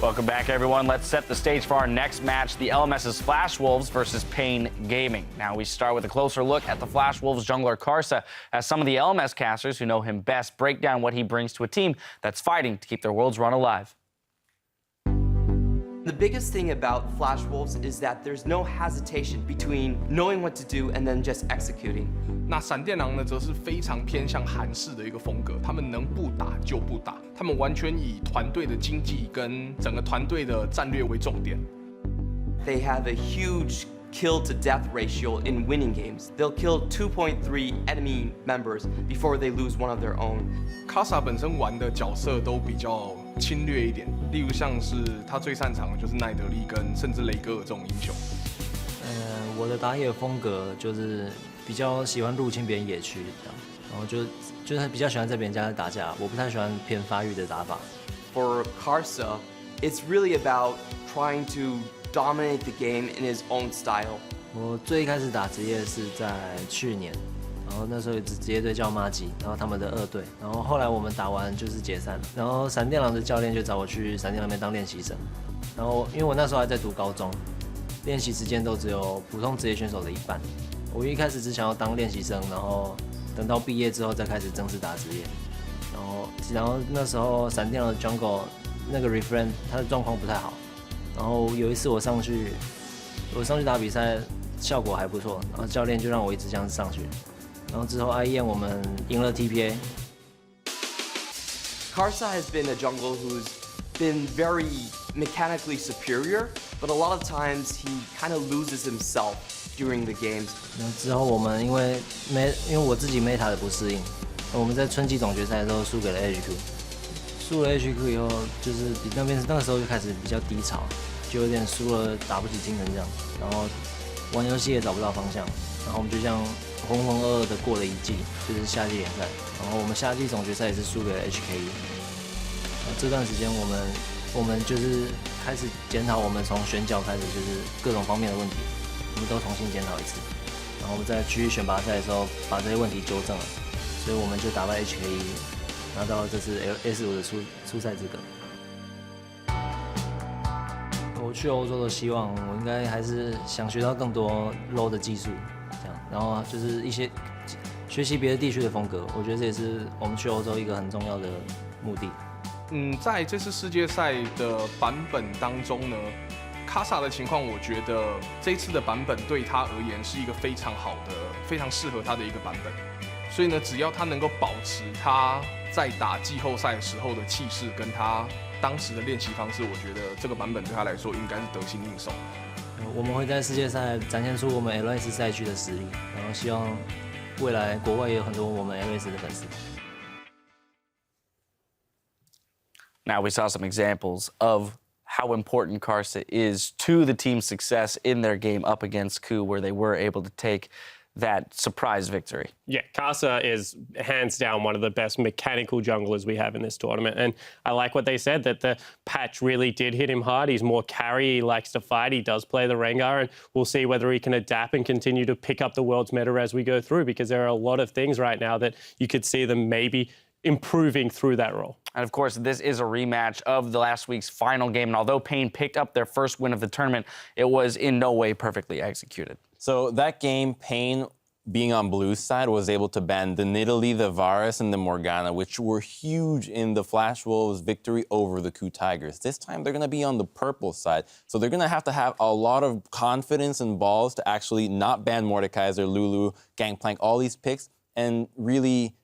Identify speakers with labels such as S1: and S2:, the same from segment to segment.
S1: Welcome back, everyone. Let's set the stage for our next match, the LMS's Flash Wolves versus paiN Gaming. Now we start with a closer look at the Flash Wolves jungler Karsa, as some of the LMS casters who know him best break down what he brings to a team that's fighting to keep their world's run alive.
S2: The biggest thing about Flash Wolves is that there's no hesitation between knowing what to do and then just executing.
S3: 那闪电狼呢，则是非常偏向韩式的一个风格，他们能不打就不打，他们完全以团队的经济跟整个团队的战略为重点。
S2: They have a huge kill to death ratio in winning games. They'll kill 2.3 enemy members before they lose one of their own.
S3: 卡萨本身玩的角色都比较侵略一点，例如像是他最擅长的就是奈德利跟甚至雷格尔这种英雄。
S4: 我的打野风格就是比较喜欢入侵别人野区这样，然后就是比较喜欢在别人家打架，我不太喜欢偏发育的打法。
S2: For Karsa, it's really about trying to dominate the game in his own style.
S4: 我最一开始打职业是在去年，然后那时候有支职业队叫马吉，然后他们的2队，然后后来我们打完就是解散了，然后闪电狼的教练就找我去闪电狼那边当练习生，然后因为我那时候还在读高中，练习时间都只有普通职业选手的一半，我一开始只想要当练习生，然后等到毕业之后再开始正式打职业，然后那时候闪电狼的 Jungle 那个 Refrain 他的状况不太好。然后有一次我上去打比赛，效果还不错，然后教练就让我一直这样上去，然后之后 IEM 我们赢了 TPA。Karsa
S2: has been a jungle who's been very mechanically superior, but a lot of times he kind of loses himself during the games.
S4: 然后之后我们因为我自己 meta 的不适应，我们在春季总决赛的时候输给了 HQ。输了 HQ 以后，就是那个时候就开始比较低潮，就有点输了打不起精神这样，然后玩游戏也找不到方向，然后我们就这样浑浑噩噩的过了一季，就是夏季联赛，然后我们夏季总决赛也是输给了 HKE。这段时间我们就是开始检讨，我们从选角开始就是各种方面的问题，我们都重新检讨一次，然后我们在区域选拔赛的时候把这些问题纠正了，所以我们就打败 HKE。拿到了这次 S5的出赛资格。我去欧洲的希望，我应该还是想学到更多 low 的技术，这样，然后就是一些学习别的地区的风格。我觉得这也是我们去欧洲一个很重要的目的。
S3: 在这次世界赛的版本当中呢，卡萨的情况，我觉得这一次的版本对他而言是一个非常好的、非常适合他的一个版本。所以呢，只要他能够保持他在打季后赛时候的气势，跟他当时的练习方式，我觉得这个版本对他来说应该是得心应手。
S4: 我们会在世界赛展现出我们 LS 赛区的实力，然后希望未来国外也有很多我们 LS 的粉丝。
S1: Now we saw some examples of how important Karsa is to the team's success in their game up against KOO, where they were able to take that surprise victory.
S5: Yeah, Karsa is hands down one of the best mechanical junglers we have in this tournament. And I like what they said, that the patch really did hit him hard. He's more carry, he likes to fight, he does play the Rengar, and we'll see whether he can adapt and continue to pick up the world's meta as we go through, because there are a lot of things right now that you could see them maybe improving through that role.
S1: And of course, this is a rematch of the last week's final game. And although paiN picked up their first win of the tournament, it was in no way perfectly executed.
S6: So that game, paiN, being on Blue's side, was able to ban the Nidalee, the Varus, and the Morgana, which were huge in the Flash Wolves' victory over the KOO Tigers. This time, they're going to be on the purple side. So they're going to have a lot of confidence and balls to actually not ban Mordekaiser, Lulu, Gangplank, all these picks, and really,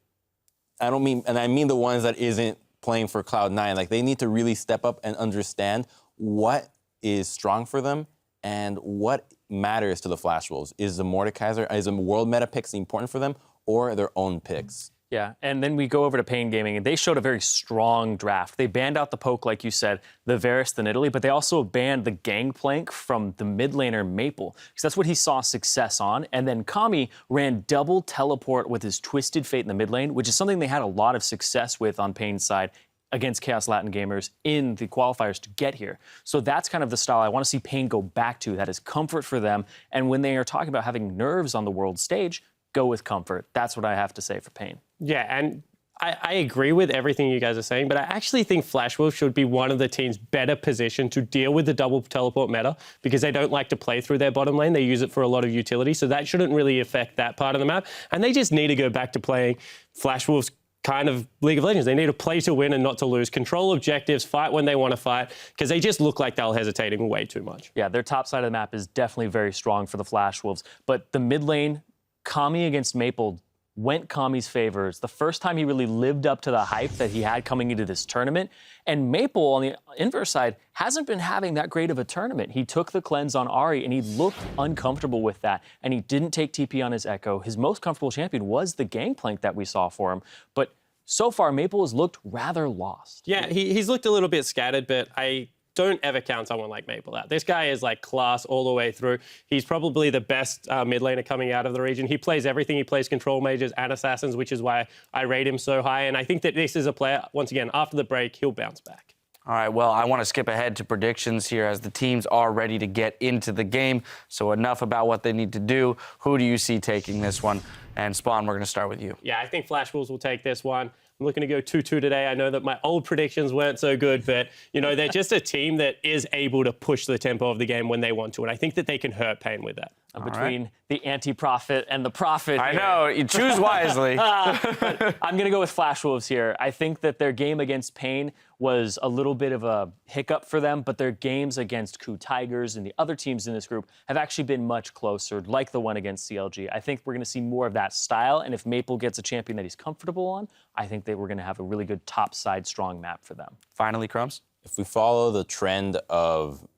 S6: I mean the ones that isn't playing for Cloud9. Like, they need to really step up and understand what is strong for them and what matters to the Flash Wolves. Is the Mordekaiser, is a world meta picks important for them, or their own picks?
S7: Yeah, and then we go over to paiN Gaming, and they showed a very strong draft. They banned out the poke, like you said, the Varus, the Nidalee, but they also banned the Gangplank from the mid laner Maple, because that's what he saw success on. And then Kami ran double teleport with his Twisted Fate in the mid lane, which is something they had a lot of success with on paiN's side against Chaos Latin gamers in the qualifiers to get here. So that's kind of the style I want to see paiN go back to. That is comfort for them. And when they are talking about having nerves on the world stage, go with comfort. That's what I have to say for paiN.
S5: Yeah, and I agree with everything you guys are saying, but I actually think Flash Wolves should be one of the teams better positioned to deal with the double teleport meta because they don't like to play through their bottom lane. They use it for a lot of utility, so that shouldn't really affect that part of the map. And they just need to go back to playing Flash Wolves kind of League of Legends. They need to play to win and not to lose, control objectives, fight when they want to fight, because they just look like they're hesitating way too much.
S7: Yeah, their top side of the map is definitely very strong for the Flash Wolves, but the mid lane, Kami against Maple, went Kami's favor. It's the first time he really lived up to the hype that he had coming into this tournament. And Maple, on the inverse side, hasn't been having that great of a tournament. He took the cleanse on Ahri, and he looked uncomfortable with that. And he didn't take TP on his Echo. His most comfortable champion was the Gangplank that we saw for him. But so far, Maple has looked rather lost.
S5: Yeah, he's looked a little bit scattered, but I don't ever count someone like Maple out. This guy is like class all the way through. He's probably the best mid laner coming out of the region. He plays everything. He plays control mages and assassins, which is why I rate him so high. And I think that this is a player, once again, after the break, he'll bounce back.
S1: All right, well, I want to skip ahead to predictions here as the teams are ready to get into the game. So enough about what they need to do. Who do you see taking this one? And Spawn, we're going to start with you.
S5: Yeah, I think Flash Wolves will take this one. I'm looking to go 2-2 today. I know that my old predictions weren't so good, but, you know, they're just a team that is able to push the tempo of the game when they want to, and I think that they can hurt paiN with that.
S7: Between the anti-prophet and the prophet.
S1: I know, you choose wisely.
S7: But I'm going to go with Flash Wolves here. I think that their game against paiN was a little bit of a hiccup for them, but their games against Coup Tigers and the other teams in this group have actually been much closer, like the one against CLG. I think we're going to see more of that style, and if Maple gets a champion that he's comfortable on, I think that we're going to have a really good top-side strong map for them.
S1: Finally, Crumbs?
S6: If we follow the trend of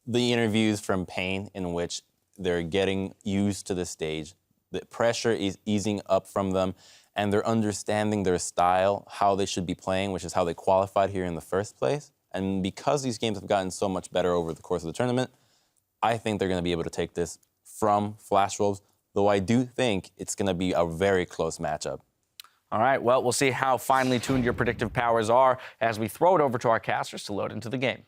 S6: the interviews from paiN in which they're getting used to the stage, the pressure is easing up from them, and they're understanding their style, how they should be playing, which is how they qualified here in the first place. And because these games have gotten so much better over the course of the tournament, I think they're going to be able to take this from Flash Wolves, though I do think it's going to be a very close matchup.
S1: All right, well, we'll see how finely tuned your predictive powers are as we throw it over to our casters to load into the game.